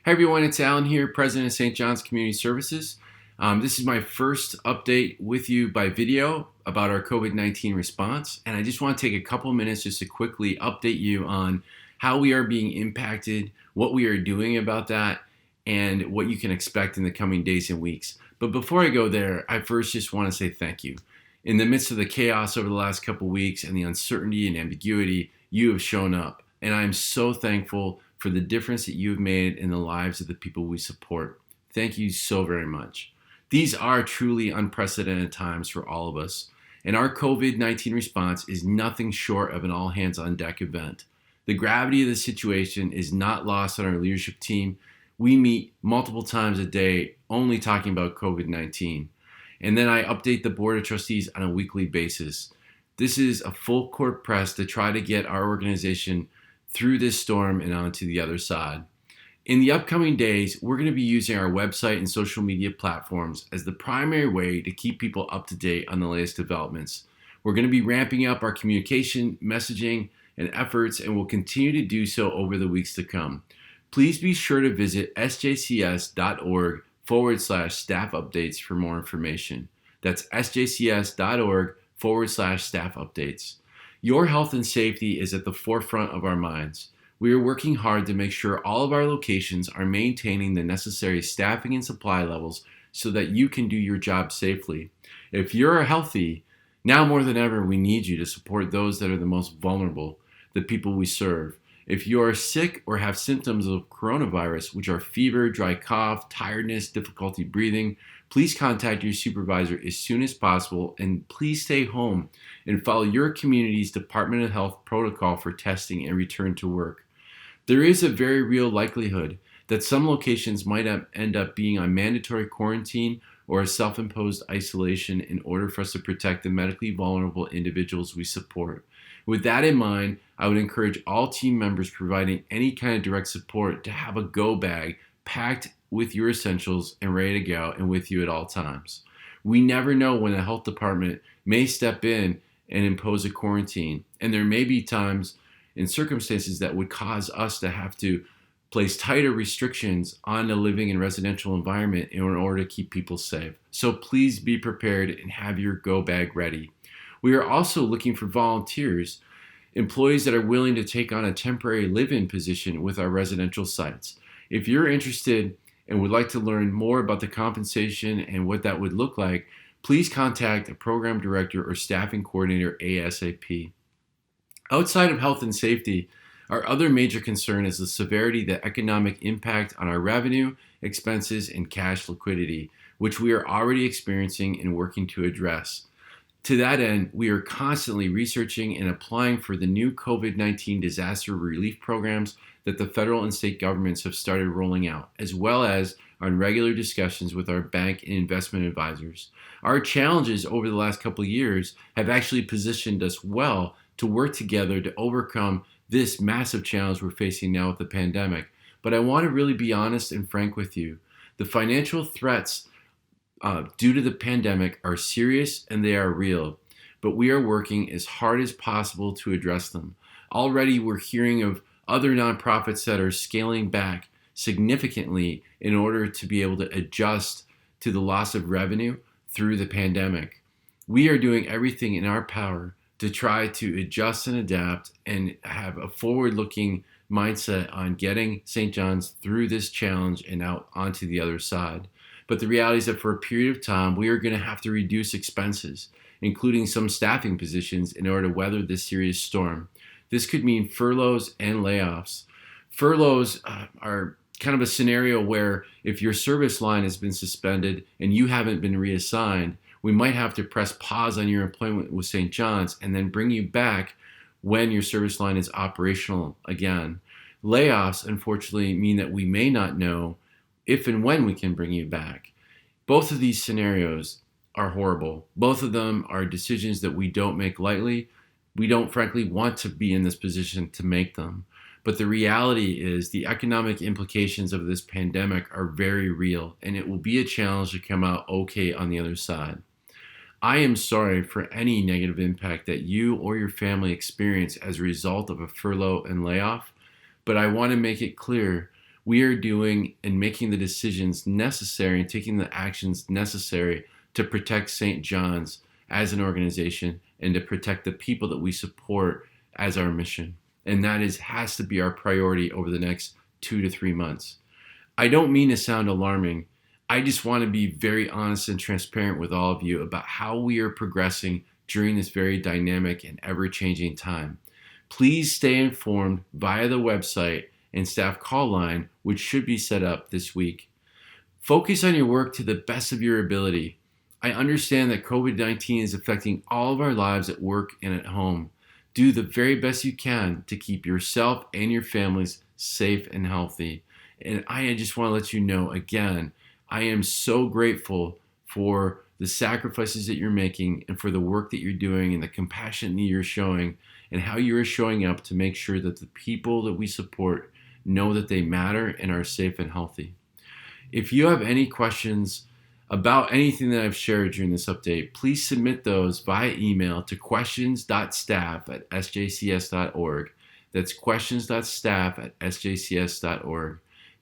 Hey everyone, it's Alan here, President of St. John's Community Services. This is my first update with you by video about our COVID-19 response, and I just want to take a couple minutes just to quickly update you on how we are being impacted, what we are doing about that, and what you can expect in the coming days and weeks. But before I go there, I first just want to say thank you. In the midst of the chaos over the last couple weeks and the uncertainty and ambiguity, you have shown up, and I am so thankful for the difference that you've made in the lives of the people we support. Thank you so very much. These are truly unprecedented times for all of us, and our COVID-19 response is nothing short of an all-hands-on-deck event. The gravity of the situation is not lost on our leadership team. We meet multiple times a day only talking about COVID-19, and then I update the Board of Trustees on a weekly basis. This is a full court press to try to get our organization through this storm and onto the other side. In the upcoming days, we're going to be using our website and social media platforms as the primary way to keep people up to date on the latest developments. We're going to be ramping up our communication, messaging, and efforts, and will continue to do so over the weeks to come. Please be sure to visit sjcs.org/staff updates for more information. That's sjcs.org/staff updates. Your health and safety is at the forefront of our minds. We are working hard to make sure all of our locations are maintaining the necessary staffing and supply levels so that you can do your job safely. If you're healthy, now more than ever, we need you to support those that are the most vulnerable, the people we serve. If you are sick or have symptoms of coronavirus, which are fever, dry cough, tiredness, difficulty breathing, please contact your supervisor as soon as possible, and please stay home and follow your community's Department of Health protocol for testing and return to work. There is a very real likelihood that some locations might end up being on mandatory quarantine or a self-imposed isolation in order for us to protect the medically vulnerable individuals we support. With that in mind, I would encourage all team members providing any kind of direct support to have a go bag packed with your essentials and ready to go and with you at all times. We never know when the health department may step in and impose a quarantine, and there may be times and circumstances that would cause us to have to place tighter restrictions on the living and residential environment in order to keep people safe. So please be prepared and have your go bag ready. We are also looking for volunteers, employees that are willing to take on a temporary live-in position with our residential sites. If you're interested and would like to learn more about the compensation and what that would look like, please contact a program director or staffing coordinator ASAP. Outside of health and safety, our other major concern is the severity of the economic impact on our revenue, expenses, and cash liquidity, which we are already experiencing and working to address. To that end, we are constantly researching and applying for the new COVID-19 disaster relief programs that the federal and state governments have started rolling out, as well as on regular discussions with our bank and investment advisors. Our challenges over the last couple of years have actually positioned us well to work together to overcome this massive challenge we're facing now with the pandemic. But I want to really be honest and frank with you. The financial threats due to the pandemic are serious and they are real, but we are working as hard as possible to address them. Already we're hearing of other nonprofits that are scaling back significantly in order to be able to adjust to the loss of revenue through the pandemic. We are doing everything in our power to try to adjust and adapt and have a forward-looking mindset on getting St. John's through this challenge and out onto the other side. But the reality is that for a period of time, we are going to have to reduce expenses, including some staffing positions, in order to weather this serious storm. This could mean furloughs and layoffs. Furloughs are kind of a scenario where if your service line has been suspended and you haven't been reassigned, we might have to press pause on your employment with St. John's and then bring you back when your service line is operational again. Layoffs, unfortunately, mean that we may not know if and when we can bring you back. Both of these scenarios are horrible. Both of them are decisions that we don't make lightly. We don't, frankly, want to be in this position to make them. But the reality is the economic implications of this pandemic are very real, and it will be a challenge to come out okay on the other side. I am sorry for any negative impact that you or your family experience as a result of a furlough and layoff, but I want to make it clear we are doing and making the decisions necessary and taking the actions necessary to protect St. John's as an organization and to protect the people that we support as our mission. And that has to be our priority over the next 2 to 3 months. I don't mean to sound alarming. I just want to be very honest and transparent with all of you about how we are progressing during this very dynamic and ever-changing time. Please stay informed via the website and staff call line, which should be set up this week. Focus on your work to the best of your ability. I understand that COVID-19 is affecting all of our lives at work and at home. Do the very best you can to keep yourself and your families safe and healthy. And I just want to let you know again, I am so grateful for the sacrifices that you're making and for the work that you're doing and the compassion that you're showing and how you are showing up to make sure that the people that we support know that they matter and are safe and healthy. If you have any questions about anything that I've shared during this update, please submit those via email to questions.staff@sjcs.org. That's questions.staff@sjcs.org.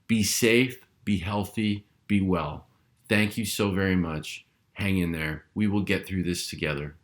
Be safe, be healthy, be well. Thank you so very much. Hang in there. We will get through this together.